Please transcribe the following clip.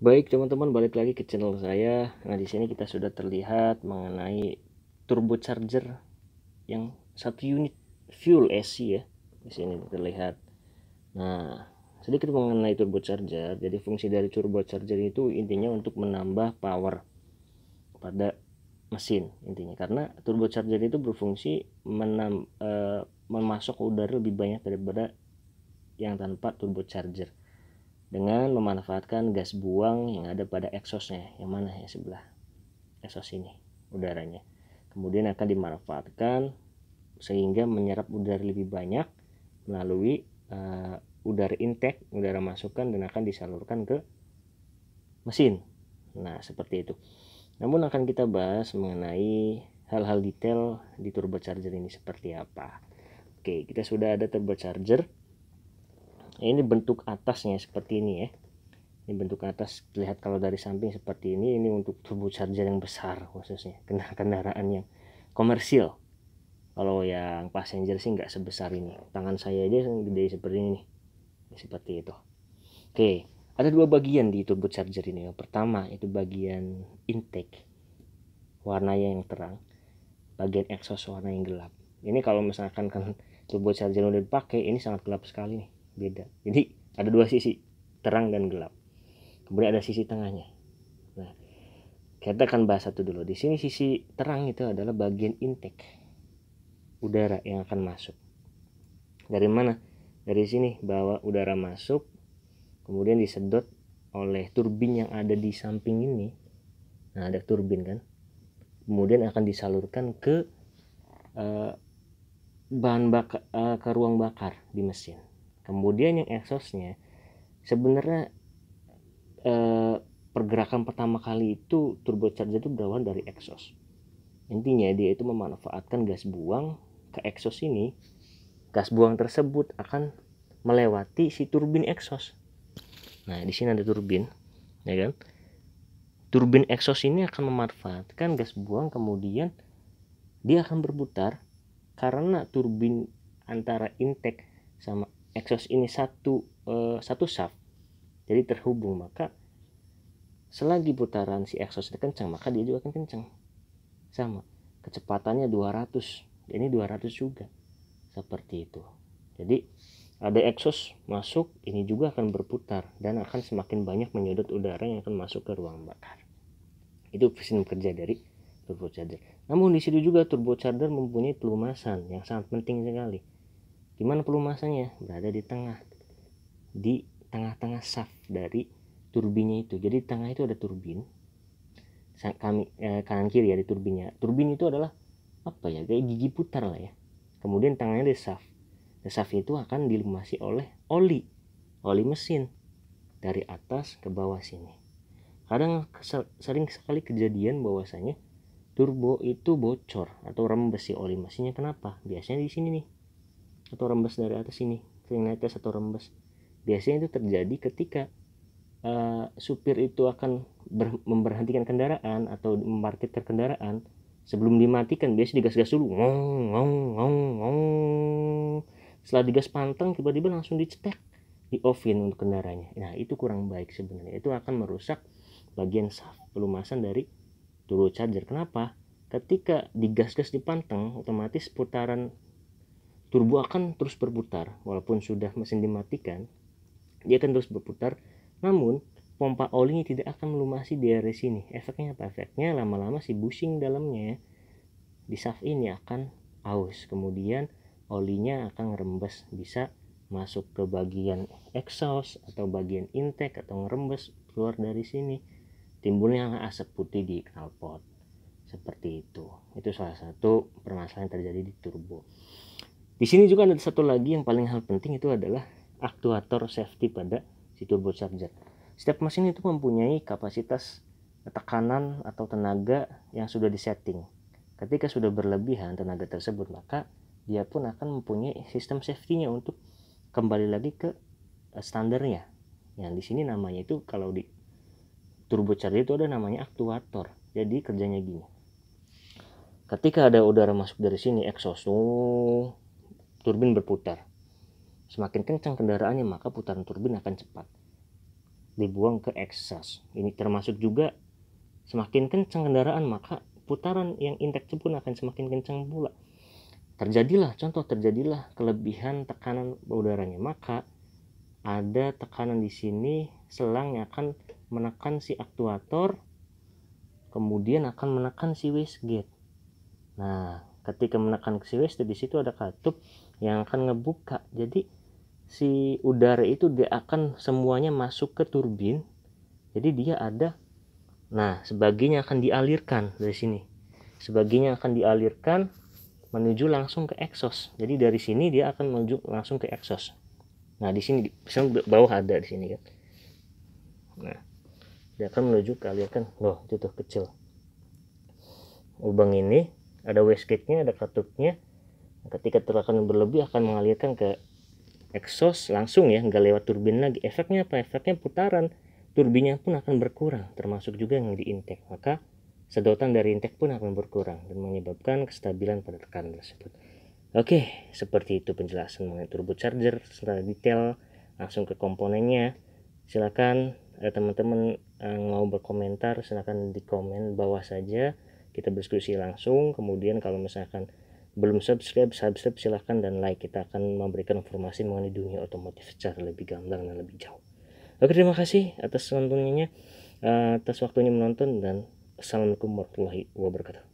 Baik teman-teman, balik lagi ke channel saya. Nah, di sini kita sudah terlihat mengenai turbocharger yang 1 unit fuel AC ya. Di sini terlihat. Nah, sedikit mengenai turbocharger. Jadi fungsi dari turbocharger itu intinya untuk menambah power pada mesin intinya. Karena turbocharger itu berfungsi memasok udara lebih banyak daripada yang tanpa turbocharger, dengan memanfaatkan gas buang yang ada pada exhaustnya, yang mana ya, sebelah exhaust ini udaranya kemudian akan dimanfaatkan sehingga menyerap udara lebih banyak melalui udara intake, udara masukan, dan akan disalurkan ke mesin. Nah, seperti itu. Namun akan kita bahas mengenai hal-hal detail di turbocharger ini seperti apa. Oke, kita sudah ada turbocharger. Ini bentuk atasnya seperti ini ya. Ini bentuk atas, lihat kalau dari samping seperti ini untuk turbocharger yang besar, khususnya kendaraan yang komersil. Kalau yang passenger sih nggak sebesar ini, tangan saya aja gede seperti ini, seperti itu. Oke, ada dua bagian di turbocharger ini. Yang pertama itu bagian intake, warnanya yang terang, bagian exhaust warna yang gelap. Ini kalau misalkan kan turbocharger udah dipakai, ini sangat gelap sekali nih, beda. Jadi ada dua sisi, terang dan gelap. Kemudian ada sisi tengahnya. Nah, kita akan bahas satu dulu. Di sini sisi terang itu adalah bagian intake, udara yang akan masuk. Dari mana? Dari sini bawa udara masuk, kemudian disedot oleh turbin yang ada di samping ini. Nah, ada turbin kan. Kemudian akan disalurkan ke bahan bakar, ke ruang bakar di mesin. Kemudian yang exhaustnya sebenarnya pergerakan pertama kali itu turbocharger itu berawal dari exhaust. Intinya dia itu memanfaatkan gas buang ke exhaust ini. Gas buang tersebut akan melewati si turbin exhaust. Nah, di sini ada turbin, ya kan? Turbin exhaust ini akan memanfaatkan gas buang, kemudian dia akan berputar karena turbin antara intake sama exhaust ini satu shaft, jadi terhubung. Maka selagi putaran si exhaust kencang, maka dia juga akan kencang. Sama, kecepatannya 200, ini 200 juga, seperti itu. Jadi ada exhaust masuk, ini juga akan berputar dan akan semakin banyak menyedot udara yang akan masuk ke ruang bakar. Itu sistem kerja dari turbocharger. Namun di situ juga turbocharger mempunyai pelumasan yang sangat penting sekali. Gimana pelumasannya? Berada di tengah-tengah shaft dari turbinnya itu. Jadi di tengah itu ada turbin, kanan kiri ya di turbinnya. Turbin itu adalah apa ya, kayak gigi putar lah ya. Kemudian tengahnya ada shaft. Shaft itu akan dilumasi oleh oli mesin dari atas ke bawah sini. Kadang sering sekali kejadian bahwasanya turbo itu bocor atau rembes si oli mesinnya. Kenapa? Biasanya di sini nih, atau rembes dari atas sini, netes atau rembes. Biasanya itu terjadi ketika supir itu akan memberhentikan kendaraan atau memarkirkan kendaraan. Sebelum dimatikan biasanya digas-gas dulu, ngong ngong ngong ngong. Setelah digas pantang, tiba-tiba langsung dicetek, di offin untuk kendaraannya. Nah, itu kurang baik sebenarnya. Itu akan merusak bagian shaft pelumasan dari turbocharger. Kenapa? Ketika digas-gas dipantang, otomatis putaran turbo akan terus berputar. Walaupun sudah mesin dimatikan, dia akan terus berputar. Namun pompa olinya tidak akan melumasi di area sini. Efeknya apa? Efeknya lama-lama si bushing dalamnya di shaft ini akan aus. Kemudian olinya akan ngerembes, bisa masuk ke bagian exhaust atau bagian intake atau ngerembes keluar dari sini. Timbulnya asap putih di knalpot. Seperti itu. Itu salah satu permasalahan yang terjadi di turbo. Di sini juga ada satu lagi yang paling hal penting, itu adalah aktuator safety pada si turbocharger. Setiap mesin itu mempunyai kapasitas tekanan atau tenaga yang sudah disetting. Ketika sudah berlebihan tenaga tersebut, maka dia pun akan mempunyai sistem safety-nya untuk kembali lagi ke standarnya. Yang di sini namanya itu, kalau di turbocharger itu ada namanya aktuator. Jadi kerjanya gini. Ketika ada udara masuk dari sini, exhaust, turbin berputar. Semakin kencang kendaraannya, maka putaran turbin akan cepat. dibuang ke exhaust. Ini termasuk juga semakin kencang kendaraan, maka putaran yang intake pun akan semakin kencang pula. Terjadilah kelebihan tekanan udaranya, maka ada tekanan di sini, selang yang akan menekan si aktuator, kemudian akan menekan si wastegate. Nah, ketika menekan si wastegate, di situ ada katup yang akan ngebuka. Jadi si udara itu dia akan semuanya masuk ke turbin. Jadi dia ada, nah sebagiannya akan dialirkan dari sini, sebagiannya akan dialirkan menuju langsung ke exhaust. Jadi dari sini dia akan menuju langsung ke exhaust. Nah di sini misalnya bawah ada di sini kan. Nah dia akan menuju ke alirkan. Loh itu tuh kecil. Lubang ini ada wastegate-nya, ada katupnya. Ketika tekanan berlebih akan mengalirkan ke exhaust langsung ya, nggak lewat turbin lagi. Efeknya apa? Efeknya putaran turbinnya pun akan berkurang, termasuk juga yang di intake. Maka sedotan dari intake pun akan berkurang dan menyebabkan kestabilan pada tekanan tersebut. Oke, seperti itu penjelasan mengenai turbocharger secara detail. Langsung ke komponennya. Silakan teman-teman yang mau berkomentar, silakan di komen bawah saja. Kita berdiskusi langsung. Kemudian kalau misalkan belum subscribe silahkan, dan like. Kita akan memberikan informasi mengenai dunia otomotif secara lebih gamblang dan lebih jauh. Oke, terima kasih atas nontonnya, atas waktunya menonton, dan assalamualaikum warahmatullahi wabarakatuh.